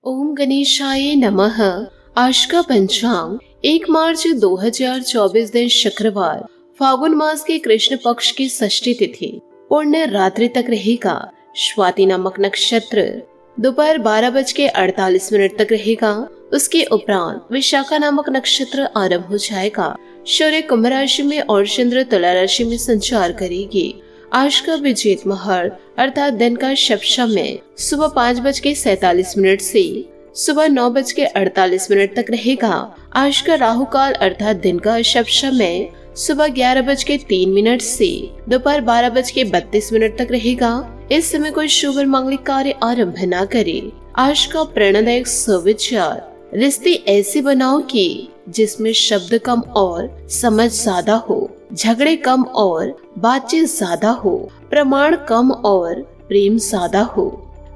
ओम गणेशाय नमः। आज का पंचांग 1 मार्च 2024 दिन शुक्रवार, फागुन मास के कृष्ण पक्ष की षष्ठी तिथि पुण्य रात्रि तक रहेगा। स्वाति नामक नक्षत्र दोपहर 12:48 तक रहेगा। उसके उपरांत विशाखा नामक नक्षत्र आरंभ हो जाएगा। सूर्य कुंभ राशि में और चंद्र तुला राशि में संचार करेगी। आज का विजेत मुहूर्त अर्थात दिन का शुभ समय सुबह 5:47 से सुबह 9:48 तक रहेगा। आज का राहु काल अर्थात दिन का शुभ समय सुबह 11:03 से दोपहर 12:32 तक रहेगा। इस समय कोई शुभ और मांगलिक कार्य आरंभ न करे। आज का प्रेरणादायक सुविचार, रिश्ते ऐसे बनाओ कि जिसमें शब्द कम और समझ ज्यादा हो, झगड़े कम और बातचीत ज्यादा हो, प्रमाण कम और प्रेम ज्यादा हो।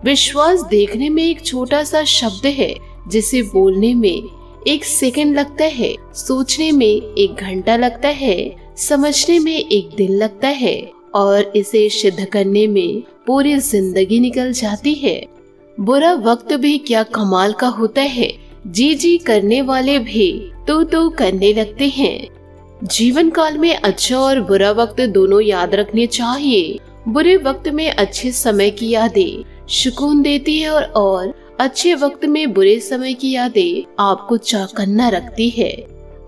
विश्वास देखने में एक छोटा सा शब्द है जिसे बोलने में 1 सेकंड लगता है, सोचने में 1 घंटा लगता है, समझने में 1 दिन लगता है और इसे सिद्ध करने में पूरी जिंदगी निकल जाती है। बुरा वक्त भी क्या कमाल का होता है, जी करने वाले भी तो करने लगते हैं। जीवन काल में अच्छा और बुरा वक्त दोनों याद रखने चाहिए। बुरे वक्त में अच्छे समय की यादें सुकून देती है और अच्छे वक्त में बुरे समय की यादें आपको चौकन्ना रखती है।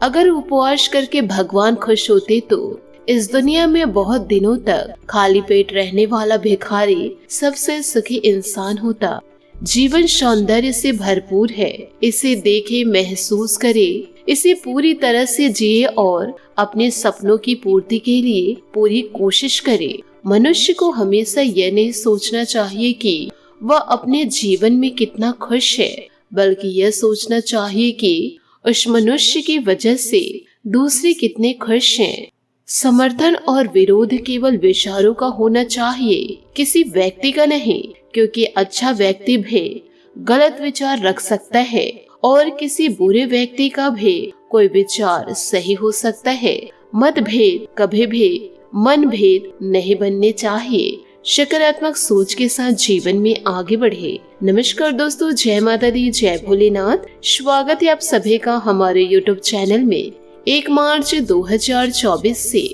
अगर उपवास करके भगवान खुश होते तो इस दुनिया में बहुत दिनों तक खाली पेट रहने वाला भिखारी सबसे सुखी इंसान होता। जीवन सौंदर्य से भरपूर है, इसे देखे, महसूस करे, इसे पूरी तरह से जिए और अपने सपनों की पूर्ति के लिए पूरी कोशिश करे। मनुष्य को हमेशा यह नहीं सोचना चाहिए कि वह अपने जीवन में कितना खुश है, बल्कि यह सोचना चाहिए कि उस मनुष्य की वजह से दूसरे कितने खुश हैं। समर्थन और विरोध केवल विचारों का होना चाहिए, किसी व्यक्ति का नहीं, क्योंकि अच्छा व्यक्ति भी गलत विचार रख सकता है और किसी बुरे व्यक्ति का भी कोई विचार सही हो सकता है। मतभेद कभी भी मनभेद नहीं बनने चाहिए। सकारात्मक सोच के साथ जीवन में आगे बढ़े। नमस्कार दोस्तों, जय माता दी, जय भोलेनाथ। स्वागत है आप सभी का हमारे YouTube चैनल में। 1 मार्च 2024 से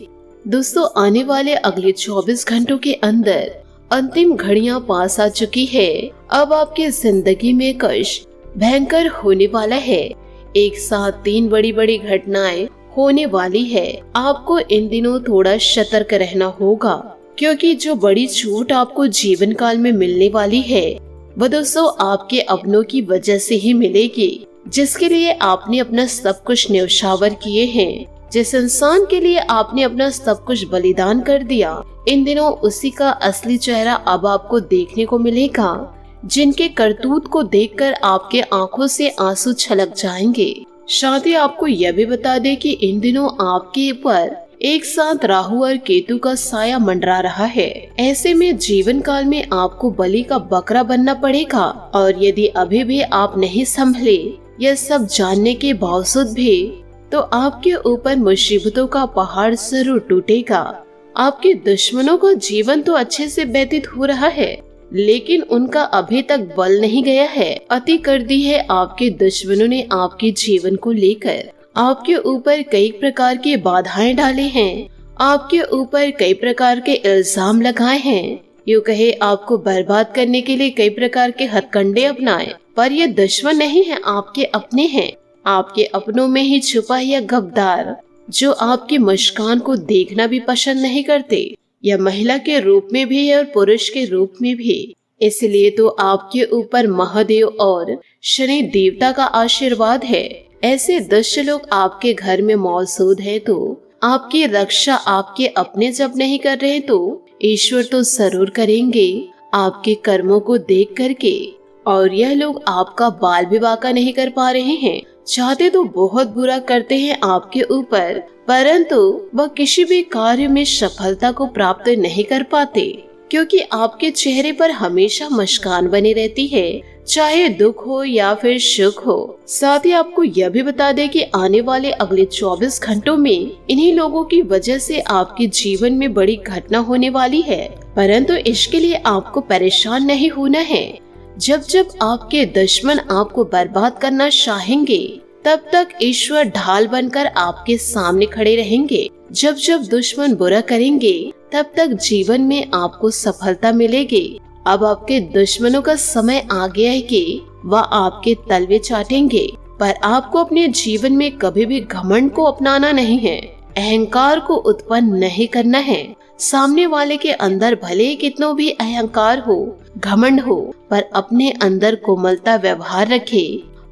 दोस्तों आने वाले अगले 24 घंटों के अंदर अंतिम घड़ियां पास आ चुकी है। अब आपकी जिंदगी में कुछ भयंकर होने वाला है। एक साथ 3 बड़ी घटनाएं होने वाली है। आपको इन दिनों थोड़ा सतर्क रहना होगा, क्योंकि जो बड़ी चोट आपको जीवन काल में मिलने वाली है वह दोस्तों आपके अपनों की वजह से ही मिलेगी, जिसके लिए आपने अपना सब कुछ न्यौछावर किए हैं। जिस इंसान के लिए आपने अपना सब कुछ बलिदान कर दिया, इन दिनों उसी का असली चेहरा अब आपको देखने को मिलेगा, जिनके करतूत को देखकर आपके आंखों से आंसू छलक जाएंगे। साथ ही आपको यह भी बता दें कि इन दिनों आपके ऊपर एक साथ राहु और केतु का साया मंडरा रहा है। ऐसे में जीवन काल में आपको बलि का बकरा बनना पड़ेगा और यदि अभी भी आप नहीं संभले, यह सब जानने के बावजूद भी, तो आपके ऊपर मुसीबतों का पहाड़ जरूर टूटेगा। आपके दुश्मनों का जीवन तो अच्छे से व्यतीत हो रहा है, लेकिन उनका अभी तक बल नहीं गया है। अति कर दी है आपके दुश्मनों ने आपके जीवन को लेकर। आपके ऊपर कई प्रकार की बाधाएं डाले हैं, आपके ऊपर कई प्रकार के इल्जाम लगाए हैं। यूँ कहे आपको बर्बाद करने के लिए कई प्रकार के हथकंडे अपनाए, पर ये दुश्मन नहीं है, आपके अपने हैं। आपके अपनों में ही छुपा यह गद्दार, जो आपकी मुस्कान को देखना भी पसंद नहीं करते, यह महिला के रूप में भी है और पुरुष के रूप में भी। इसलिए तो आपके ऊपर महादेव और शनि देवता का आशीर्वाद है। ऐसे दुष्ट लोग आपके घर में मौजूद है तो आपकी रक्षा आपके अपने जब नहीं कर रहे तो ईश्वर तो जरूर करेंगे आपके कर्मों को देख करके। और यह लोग आपका बाल विवाह का नहीं कर पा रहे हैं, चाहते तो बहुत बुरा करते हैं आपके ऊपर, परंतु वह किसी भी कार्य में सफलता को प्राप्त नहीं कर पाते, क्योंकि आपके चेहरे पर हमेशा मुस्कान बनी रहती है, चाहे दुख हो या फिर सुख हो। साथ ही आपको यह भी बता दें कि आने वाले अगले 24 घंटों में इन्हीं लोगों की वजह से आपके जीवन में बड़ी घटना होने वाली है, परंतु इसके लिए आपको परेशान नहीं होना है। जब जब आपके दुश्मन आपको बर्बाद करना चाहेंगे, तब तक ईश्वर ढाल बनकर आपके सामने खड़े रहेंगे। जब जब दुश्मन बुरा करेंगे, तब तक जीवन में आपको सफलता मिलेगी। अब आपके दुश्मनों का समय आ गया है कि वह आपके तलवे चाटेंगे, पर आपको अपने जीवन में कभी भी घमंड को अपनाना नहीं है, अहंकार को उत्पन्न नहीं करना है। सामने वाले के अंदर भले ही कितना भी अहंकार हो, घमंड हो, पर अपने अंदर कोमलता व्यवहार रखे,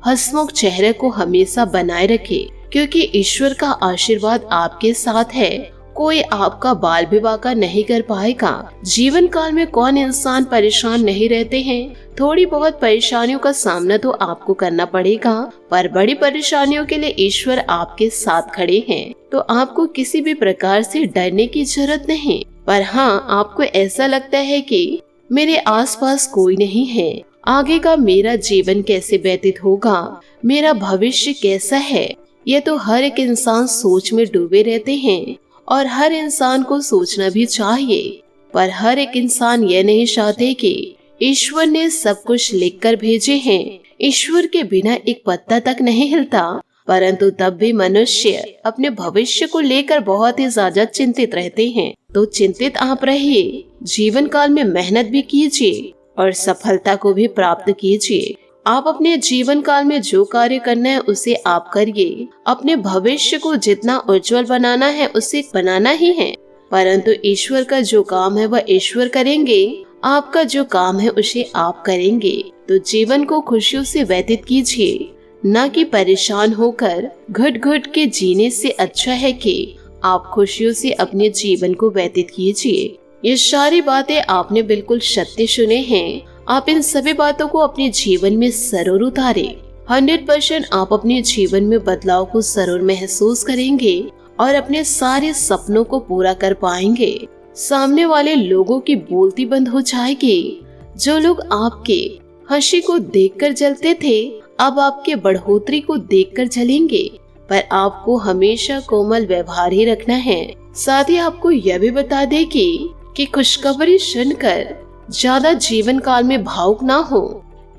हंसमुख चेहरे को हमेशा बनाए रखे, क्योंकि ईश्वर का आशीर्वाद आपके साथ है। कोई आपका बाल भी बांका नहीं कर पाएगा। जीवन काल में कौन इंसान परेशान नहीं रहते हैं। थोड़ी बहुत परेशानियों का सामना तो आपको करना पड़ेगा, पर बड़ी परेशानियों के लिए ईश्वर आपके साथ खड़े हैं, तो आपको किसी भी प्रकार से डरने की जरूरत नहीं। पर हाँ, आपको ऐसा लगता है कि मेरे आसपास कोई नहीं है, आगे का मेरा जीवन कैसे व्यतीत होगा, मेरा भविष्य कैसा है, ये तो हर एक इंसान सोच में डूबे रहते हैं और हर इंसान को सोचना भी चाहिए। पर हर एक इंसान ये नहीं चाहते कि ईश्वर ने सब कुछ लिखकर भेजे हैं। ईश्वर के बिना एक पत्ता तक नहीं हिलता, परंतु तब भी मनुष्य अपने भविष्य को लेकर बहुत ही ज्यादा चिंतित रहते हैं। तो चिंतित आप रहिए, जीवन काल में मेहनत भी कीजिए और सफलता को भी प्राप्त कीजिए। आप अपने जीवन काल में जो कार्य करना है उसे आप करिए। अपने भविष्य को जितना उज्जवल बनाना है उसे बनाना ही है, परंतु ईश्वर का जो काम है वह ईश्वर करेंगे, आपका जो काम है उसे आप करेंगे। तो जीवन को खुशियों से व्यतीत कीजिए, न कि परेशान होकर घुट घुट के जीने से अच्छा है कि आप खुशियों से अपने जीवन को व्यतीत कीजिए। ये सारी बातें आपने बिल्कुल सत्य सुने हैं। आप इन सभी बातों को अपने जीवन में जरूर उतारे। 100% आप अपने जीवन में बदलाव को जरूर महसूस करेंगे और अपने सारे सपनों को पूरा कर पाएंगे। सामने वाले लोगों की बोलती बंद हो जाएगी। जो लोग आपके हंसी को देखकर जलते थे, अब आपके बढ़ोतरी को देखकर जलेंगे। पर आपको हमेशा कोमल व्यवहार ही रखना है। साथ ही आपको यह भी बता दे कि खुशखबरी सुनकर ज्यादा जीवन काल में भावुक ना हो,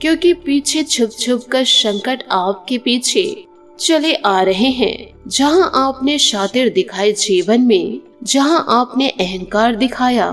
क्योंकि पीछे छुप छुप कर संकट आपके पीछे चले आ रहे हैं। जहां आपने शातिर दिखाए जीवन में, जहां आपने अहंकार दिखाया,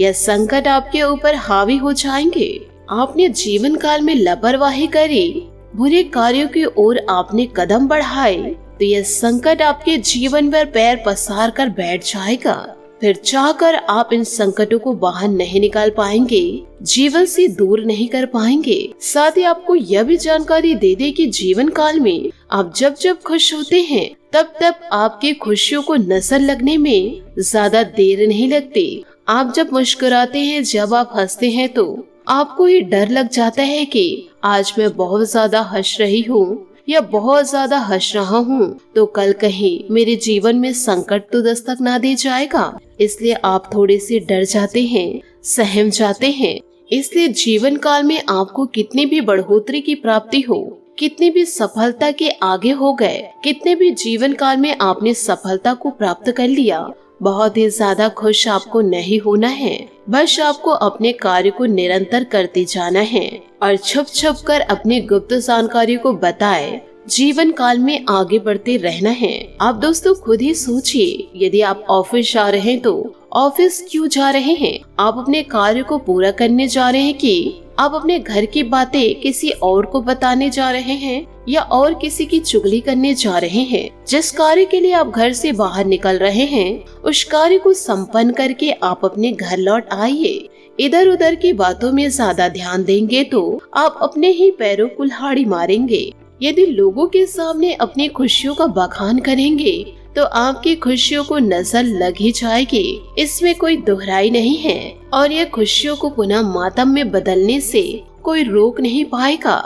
यह संकट आपके ऊपर हावी हो जाएंगे। आपने जीवन काल में लापरवाही करी, बुरे कार्यों की ओर आपने कदम बढ़ाए, तो यह संकट आपके जीवन पर पैर पसार कर बैठ जाएगा। फिर चाहकर आप इन संकटों को बाहर नहीं निकाल पाएंगे, जीवन से दूर नहीं कर पाएंगे। साथ ही आपको यह भी जानकारी दे दे कि जीवन काल में आप जब जब खुश होते हैं, तब तब आपकी खुशियों को नजर लगने में ज्यादा देर नहीं लगती। आप जब मुस्कुराते हैं, जब आप हंसते हैं, तो आपको ही डर लग जाता है कि आज मैं बहुत ज्यादा हंस रही हूँ या बहुत ज्यादा हंस रहा हूँ, तो कल कहीं मेरे जीवन में संकट तो दस्तक ना दे जाएगा। इसलिए आप थोड़े से डर जाते हैं, सहम जाते हैं। इसलिए जीवन काल में आपको कितनी भी बढ़ोतरी की प्राप्ति हो, कितनी भी सफलता के आगे हो गए, कितने भी जीवन काल में आपने सफलता को प्राप्त कर लिया, बहुत ही ज्यादा खुश आपको नहीं होना है। बस आपको अपने कार्य को निरंतर करते जाना है और छुप छुप कर अपने गुप्त जानकारी को बताए जीवन काल में आगे बढ़ते रहना है। आप दोस्तों खुद ही सोचिए, यदि आप ऑफिस जा रहे हैं तो ऑफिस क्यों जा रहे हैं? आप अपने कार्य को पूरा करने जा रहे हैं कि आप अपने घर की बातें किसी और को बताने जा रहे हैं या और किसी की चुगली करने जा रहे हैं? जिस कार्य के लिए आप घर से बाहर निकल रहे हैं, उस कार्य को संपन्न करके आप अपने घर लौट आइए। इधर उधर की बातों में ज्यादा ध्यान देंगे तो आप अपने ही पैरों कुल्हाड़ी मारेंगे। यदि लोगों के सामने अपनी खुशियों का बखान करेंगे तो आपकी खुशियों को नजर लग ही जाएगी, इसमें कोई दोहराई नहीं है। और ये खुशियों को पुनः मातम में बदलने से कोई रोक नहीं पाएगा।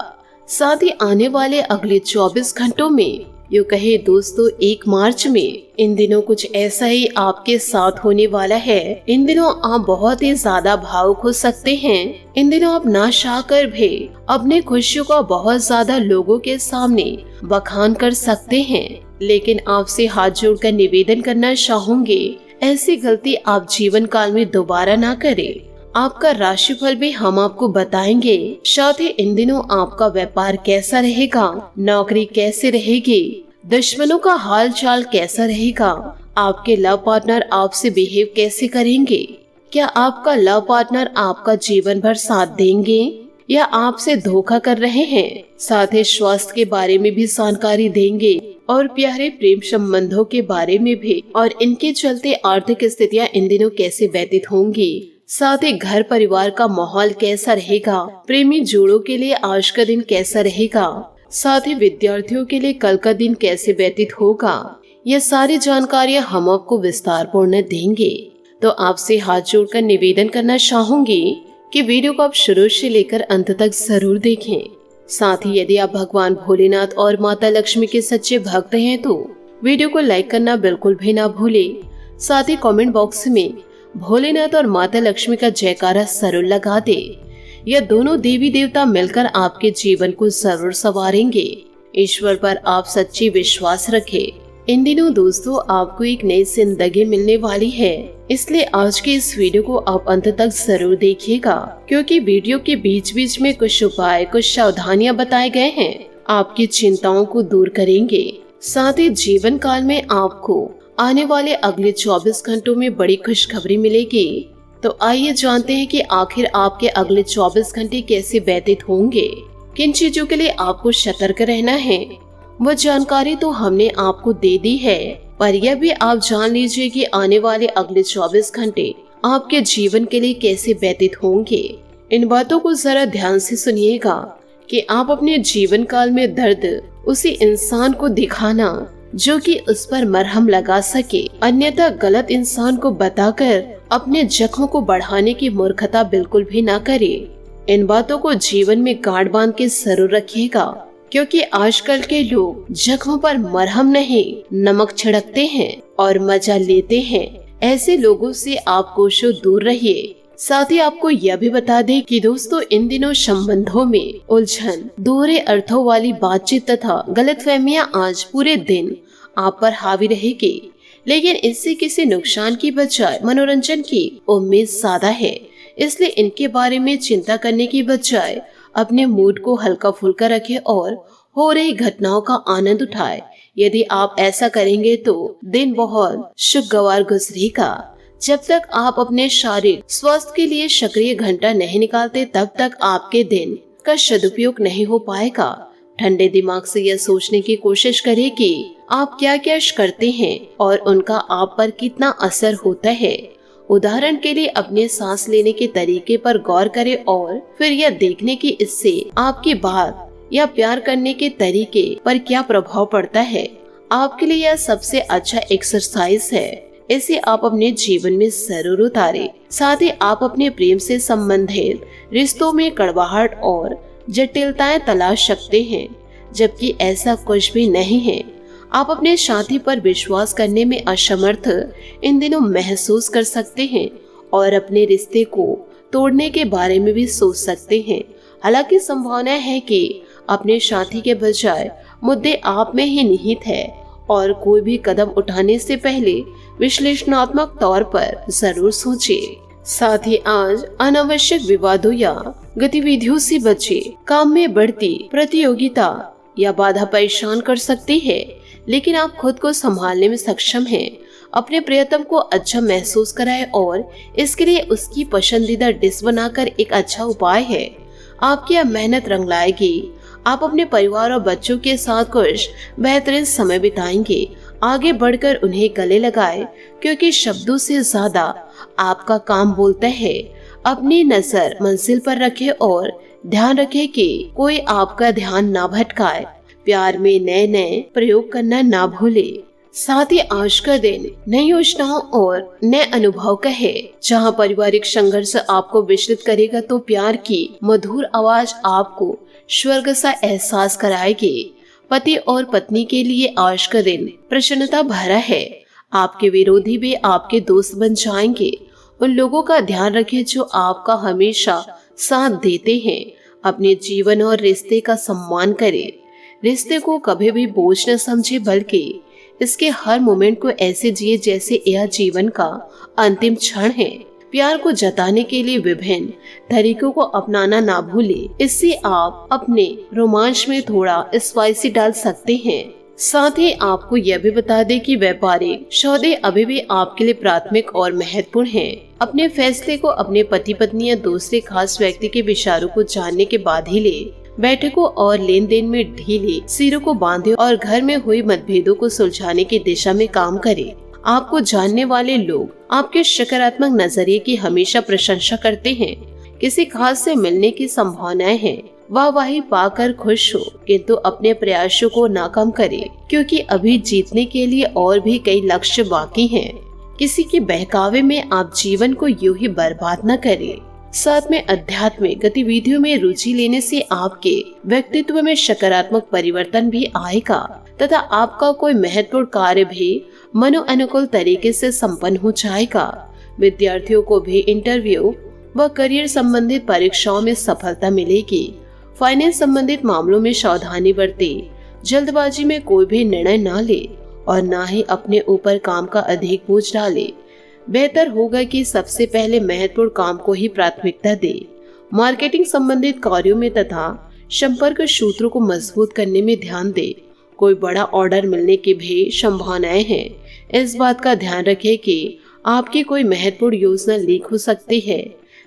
साथ ही आने वाले अगले 24 घंटों में, यूँ कहे दोस्तों 1 मार्च में, इन दिनों कुछ ऐसा ही आपके साथ होने वाला है। इन दिनों आप बहुत ही ज्यादा भावुक हो सकते हैं। इन दिनों आप ना चाह कर भी अपने खुशियों का बहुत ज्यादा लोगों के सामने बखान कर सकते हैं, लेकिन आपसे हाथ जोड़कर निवेदन करना चाहूंगी, ऐसी गलती आप जीवन काल में दोबारा ना करें। आपका राशिफल भी हम आपको बताएंगे। साथ ही इन दिनों आपका व्यापार कैसा रहेगा, नौकरी कैसे रहेगी, दुश्मनों का हाल चाल कैसा रहेगा, आपके लव पार्टनर आपसे बिहेव कैसे करेंगे, क्या आपका लव पार्टनर आपका जीवन भर साथ देंगे या आपसे धोखा कर रहे हैं। साथ ही स्वास्थ्य के बारे में भी जानकारी देंगे और प्यारे प्रेम संबंधों के बारे में भी, और इनके चलते आर्थिक स्थितियां इन दिनों कैसे व्यतीत होंगी। साथ ही घर परिवार का माहौल कैसा रहेगा, प्रेमी जोड़ों के लिए आज का दिन कैसा रहेगा, साथ ही विद्यार्थियों के लिए कल का दिन कैसे व्यतीत होगा। ये सारी जानकारियां हम आपको विस्तार पूर्ण देंगे। तो आपसे हाथ जोड़कर निवेदन करना चाहूंगी कि वीडियो को आप शुरू से लेकर अंत तक जरूर देखें। साथ ही यदि आप भगवान भोलेनाथ और माता लक्ष्मी के सच्चे भक्त हैं तो वीडियो को लाइक करना बिल्कुल भी ना भूलें। साथ ही कमेंट बॉक्स में भोलेनाथ और माता लक्ष्मी का जयकारा जरूर लगा दे। यह दोनों देवी देवता मिलकर आपके जीवन को जरूर संवारेंगे। ईश्वर पर आप सच्ची विश्वास रखें। इन दिनों दोस्तों आपको एक नई जिंदगी मिलने वाली है, इसलिए आज के इस वीडियो को आप अंत तक जरूर देखिएगा, क्योंकि वीडियो के बीच बीच में कुछ उपाय, कुछ सावधानियां बताए गए हैं, आपकी चिंताओं को दूर करेंगे। साथ ही जीवन काल में आपको आने वाले अगले 24 घंटों में बड़ी खुशखबरी मिलेगी। तो आइए जानते हैं कि आखिर आपके अगले 24 घंटे कैसे व्यतीत होंगे, किन चीजों के लिए आपको सतर्क रहना है। वह जानकारी तो हमने आपको दे दी है, पर यह भी आप जान लीजिए कि आने वाले अगले 24 घंटे आपके जीवन के लिए कैसे व्यतीत होंगे। इन बातों को जरा ध्यान से सुनिएगा कि आप अपने जीवन काल में दर्द उसी इंसान को दिखाना जो कि उस पर मरहम लगा सके, अन्यथा गलत इंसान को बताकर अपने जख्म को बढ़ाने की मूर्खता बिल्कुल भी ना करे। इन बातों को जीवन में गांठ बांध के जरूर रखिएगा, क्योंकि आजकल के लोग जख्म पर मरहम नहीं नमक छिड़कते हैं और मजा लेते हैं। ऐसे लोगों से आप कोसों दूर रहिए। साथ ही आपको यह भी बता दें कि दोस्तों इन दिनों संबंधों में उलझन, दोहरे अर्थों वाली बातचीत तथा गलतफहमियां आज पूरे दिन आप पर हावी रहेगी, लेकिन इससे किसी नुकसान की बजाय मनोरंजन की उम्मीद ज्यादा है। इसलिए इनके बारे में चिंता करने की बजाय अपने मूड को हल्का फुल्का रखें और हो रही घटनाओं का आनंद उठाएं। यदि आप ऐसा करेंगे तो दिन बहुत सुखगवार गुजरेगा। जब तक आप अपने शारीरिक स्वास्थ्य के लिए सक्रिय घंटा नहीं निकालते, तब तक आपके दिन का सदुपयोग नहीं हो पाएगा। ठंडे दिमाग से यह सोचने की कोशिश करें कि आप क्या क्या करते हैं और उनका आप पर कितना असर होता है। उदाहरण के लिए अपने सांस लेने के तरीके पर गौर करें और फिर यह देखने की इससे आपकी बात या प्यार करने के तरीके पर क्या प्रभाव पड़ता है। आपके लिए यह सबसे अच्छा एक्सरसाइज है, इसे आप अपने जीवन में जरूर उतारें। साथ ही आप अपने प्रेम से संबंधित रिश्तों में कड़वाहट और जटिलताएं तलाश सकते हैं, जबकि ऐसा कुछ भी नहीं है। आप अपने साथी पर विश्वास करने में असमर्थ इन दिनों महसूस कर सकते हैं और अपने रिश्ते को तोड़ने के बारे में भी सोच सकते हैं। हालांकि संभावना है कि अपने साथी के बजाय मुद्दे आप में ही निहित है और कोई भी कदम उठाने से पहले विश्लेषणात्मक तौर पर जरूर सोचें। साथ ही आज अनावश्यक विवादों या गतिविधियों से बचे। काम में बढ़ती प्रतियोगिता या बाधा परेशान कर सकती है, लेकिन आप खुद को संभालने में सक्षम हैं। अपने प्रियतम को अच्छा महसूस कराएं और इसके लिए उसकी पसंदीदा डिश बनाकर एक अच्छा उपाय है। आपकी यह मेहनत रंग लाएगी। आप अपने परिवार और बच्चों के साथ कुछ बेहतरीन समय बिताएंगे। आगे बढ़कर उन्हें गले लगाएं, क्योंकि शब्दों से ज्यादा आपका काम बोलता है। अपनी नजर मंजिल पर रखें और ध्यान रखें कि कोई आपका ध्यान ना भटकाए। प्यार में नए नए प्रयोग करना ना भूले। साथ ही आज का दिन नई योजनाओं और नए अनुभव का है। जहां पारिवारिक संघर्ष आपको विचलित करेगा, तो प्यार की मधुर आवाज आपको स्वर्ग सा एहसास कराएगी। पति और पत्नी के लिए आज का दिन प्रसन्नता भरा है। आपके विरोधी भी आपके दोस्त बन जाएंगे। उन लोगों का ध्यान रखें जो आपका हमेशा साथ देते हैं। अपने जीवन और रिश्ते का सम्मान करें। रिश्ते को कभी भी बोझ न समझे, बल्कि इसके हर मोमेंट को ऐसे जिए जैसे यह जीवन का अंतिम क्षण है। प्यार को जताने के लिए विभिन्न तरीकों को अपनाना ना भूले। इससे आप अपने रोमांच में थोड़ा स्पाइसी डाल सकते हैं। साथ ही आपको यह भी बता दें कि व्यापारिक सौदे अभी भी आपके लिए प्राथमिक और महत्वपूर्ण हैं। अपने फैसले को अपने पति पत्नी या दूसरे खास व्यक्ति के विचारों को जानने के बाद ही ले। बैठकों और लेन देन में ढीले सिरों को बांधे और घर में हुई मतभेदों को सुलझाने की दिशा में काम करें। आपको जानने वाले लोग आपके सकारात्मक नजरिए की हमेशा प्रशंसा करते हैं। किसी खास से मिलने की संभावनाएं हैं। वाहवाही पाकर खुश हो, किंतु अपने प्रयासों को नाकाम करें, क्योंकि अभी जीतने के लिए और भी कई लक्ष्य बाकी हैं। किसी के बहकावे में आप जीवन को यूं ही बर्बाद न करें। साथ में आध्यात्मिक गतिविधियों में रुचि लेने से आपके व्यक्तित्व में सकारात्मक परिवर्तन भी आएगा तथा आपका कोई महत्वपूर्ण कार्य भी मनोअनुकूल तरीके से संपन्न हो जाएगा। विद्यार्थियों को भी इंटरव्यू व करियर संबंधित परीक्षाओं में सफलता मिलेगी। फाइनेंस संबंधित मामलों में सावधानी बरतें। जल्दबाजी में कोई भी निर्णय न ले और न ही अपने ऊपर काम का अधिक बोझ डाले। बेहतर होगा कि सबसे पहले महत्वपूर्ण काम को ही प्राथमिकता दे। मार्केटिंग संबंधित कार्यों में तथा संपर्क सूत्रों को मजबूत करने में ध्यान दे। कोई बड़ा ऑर्डर मिलने की भी संभावनाएं हैं। इस बात का ध्यान रखें कि आपकी कोई महत्वपूर्ण योजना लीक हो सकती है।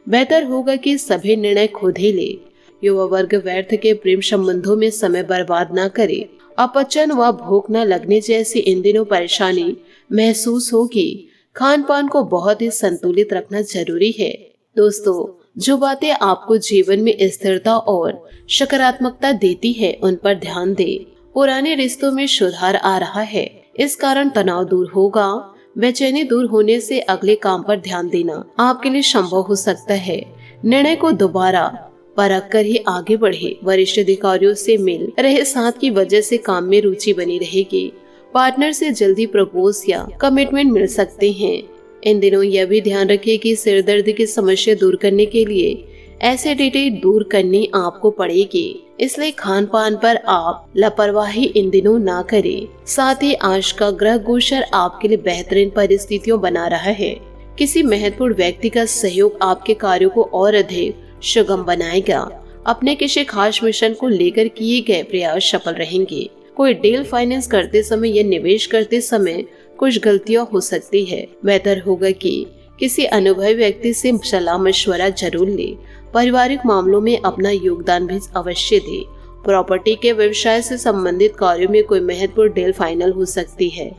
बेहतर होगा कि सभी निर्णय खुद ही ले। युवा वर्ग व्यर्थ के प्रेम संबंधों में समय बर्बाद न करे। अपचन व भूख न लगने जैसी इन दिनों परेशानी महसूस होगी। खान पान को बहुत ही संतुलित रखना जरूरी है। दोस्तों, जो बातें आपको जीवन में स्थिरता और सकारात्मकता देती है उन पर ध्यान दें। पुराने रिश्तों में सुधार आ रहा है, इस कारण तनाव दूर होगा। बेचैनी दूर होने से अगले काम पर ध्यान देना आपके लिए संभव हो सकता है। निर्णय को दोबारा परख कर ही आगे बढ़े। वरिष्ठ अधिकारियों से मिल रहे साथ की वजह से काम में रुचि बनी रहेगी। पार्टनर से जल्दी प्रपोज या कमिटमेंट मिल सकते हैं। इन दिनों यह भी ध्यान रखिए कि सिर दर्द की समस्या दूर करने के लिए एसिडिटी दूर करनी आपको पड़ेगी, इसलिए खान पान पर आप लापरवाही इन दिनों ना करें। साथ ही आज का ग्रह गोचर आपके लिए बेहतरीन परिस्थितियों बना रहा है। किसी महत्वपूर्ण व्यक्ति का सहयोग आपके कार्यों को और अधिक सुगम बनाएगा। अपने किसी खास मिशन को लेकर किए गए प्रयास सफल रहेंगे। कोई डील फाइनेंस करते समय या निवेश करते समय कुछ गलतियां हो सकती है। बेहतर होगा कि किसी अनुभवी व्यक्ति से सलाह मशवरा जरूर ले। पारिवारिक मामलों में अपना योगदान भी अवश्य दे। प्रॉपर्टी के व्यवसाय से संबंधित कार्यों में कोई महत्वपूर्ण डील फाइनल हो सकती है।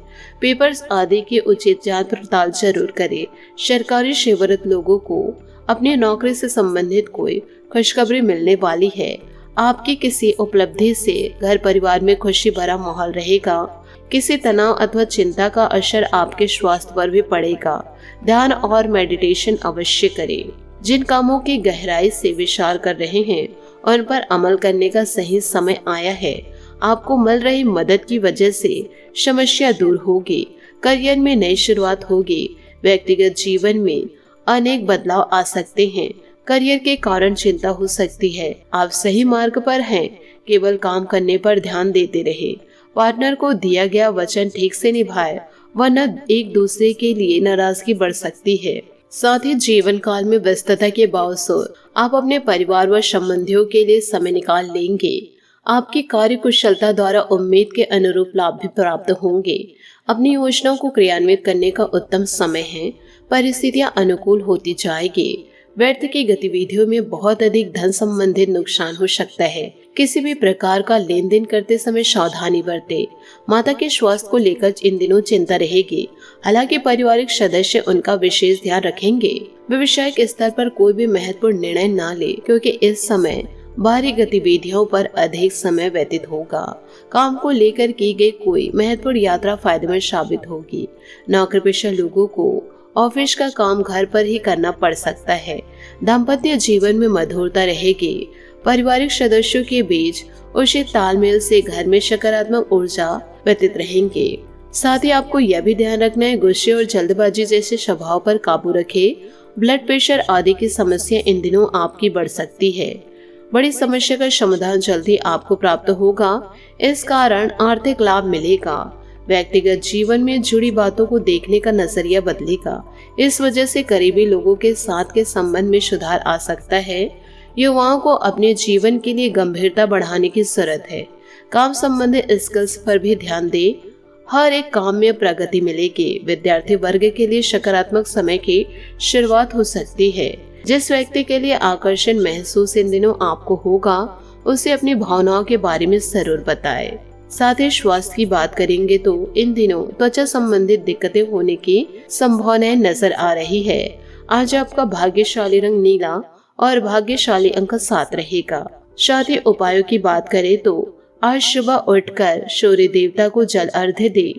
पेपर्स आदि की उचित जांच पड़ताल जरूर करें। सरकारी सेवारत लोगों को अपनी नौकरी से संबंधित कोई खुशखबरी मिलने वाली है। आपकी किसी उपलब्धि से घर परिवार में खुशी भरा माहौल रहेगा। किसी तनाव अथवा चिंता का असर आपके स्वास्थ्य पर भी पड़ेगा। ध्यान और मेडिटेशन अवश्य करें। जिन कामों की गहराई से विचार कर रहे हैं उन पर अमल करने का सही समय आया है। आपको मिल रही मदद की वजह से समस्या दूर होगी। करियर में नई शुरुआत होगी। व्यक्तिगत जीवन में अनेक बदलाव आ सकते हैं। करियर के कारण चिंता हो सकती है। आप सही मार्ग पर हैं। केवल काम करने पर ध्यान देते रहे। पार्टनर को दिया गया वचन ठीक से निभाए, वरना एक दूसरे के लिए नाराजगी बढ़ सकती है। साथ ही जीवन काल में व्यस्तता के बावजूद आप अपने परिवार व संबंधियों के लिए समय निकाल लेंगे। आपकी कार्य कुशलता द्वारा उम्मीद के अनुरूप लाभ भी प्राप्त होंगे। अपनी योजनाओं को क्रियान्वित करने का उत्तम समय है। परिस्थितियां अनुकूल होती जाएगी। व्यर्थ की गतिविधियों में बहुत अधिक धन संबंधित नुकसान हो सकता है। किसी भी प्रकार का लेन देन करते समय सावधानी बरते। माता के स्वास्थ्य को लेकर इन दिनों चिंता रहेगी। हालांकि पारिवारिक सदस्य उनका विशेष ध्यान रखेंगे। व्यवसायिक स्तर पर कोई भी महत्वपूर्ण निर्णय न ले, क्योंकि इस समय बाहरी गतिविधियों पर अधिक समय व्यतीत होगा। काम को लेकर की गई कोई महत्वपूर्ण यात्रा फायदेमंद साबित होगी। नौकरी पेशा लोगों को ऑफिस का काम घर पर ही करना पड़ सकता है। दाम्पत्य जीवन में मधुरता रहेगी। पारिवारिक सदस्यों के बीच उचित तालमेल से घर में सकारात्मक ऊर्जा व्यतीत रहेंगे। साथ ही आपको यह भी ध्यान रखना है, गुस्से और जल्दबाजी जैसे स्वभाव पर काबू रखे। ब्लड प्रेशर आदि की समस्या इन दिनों आपकी बढ़ सकती है। बड़ी समस्या का समाधान जल्दी आपको प्राप्त होगा। इस कारण आर्थिक लाभ मिलेगा। व्यक्तिगत जीवन में जुड़ी बातों को देखने का नजरिया बदलेगा। इस वजह से करीबी लोगों के साथ के संबंध में सुधार आ सकता है। युवाओं को अपने जीवन के लिए गंभीरता बढ़ाने की जरूरत है। काम संबंधी स्किल्स पर भी ध्यान दे। हर एक काम में प्रगति मिलेगी। विद्यार्थी वर्ग के लिए सकारात्मक समय की शुरुआत हो सकती है। जिस व्यक्ति के लिए आकर्षण महसूस इन दिनों आपको होगा, उसे अपनी भावनाओं के बारे में जरूर बताएं। साथ ही स्वास्थ्य की बात करेंगे तो इन दिनों त्वचा संबंधित दिक्कतें होने की संभावनाएं नजर आ रही है। आज आपका भाग्यशाली रंग नीला और भाग्यशाली अंक 7 रहेगा। साथ ही उपायों की बात करें तो आज सुबह उठकर सूर्य देवता को जल अर्घ्य दे।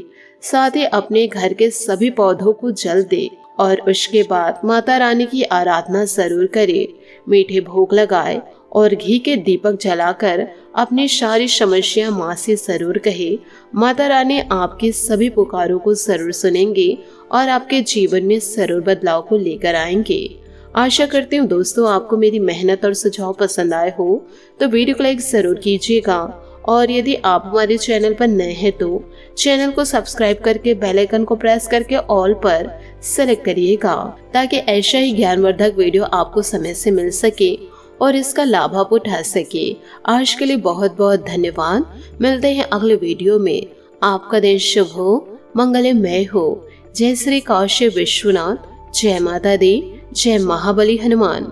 साथ ही अपने घर के सभी पौधों को जल दे और उसके बाद माता रानी की आराधना जरूर करे। मीठे भोग लगाए और घी के दीपक जलाकर अपनी सारी समस्या माँ से जरूर कहे। माता रानी आपकी सभी पुकारों को जरूर सुनेंगे और आपके जीवन में जरूर बदलाव को लेकर आएंगे। आशा करती हूँ दोस्तों आपको मेरी मेहनत और सुझाव पसंद आए हो तो वीडियो को लाइक जरूर कीजिएगा और यदि आप हमारे चैनल पर नए हैं तो चैनल को सब्सक्राइब करके बेल आइकन को प्रेस करके ऑल पर सेलेक्ट करिएगा ताकि ऐसा ही ज्ञानवर्धक वीडियो आपको समय से मिल सके और इसका लाभ आप उठा सके। आज के लिए बहुत बहुत धन्यवाद। मिलते हैं अगले वीडियो में। आपका दिन शुभ हो, मंगलमय हो। जय श्री काशी विश्वनाथ, जय माता दी, जय महाबली हनुमान।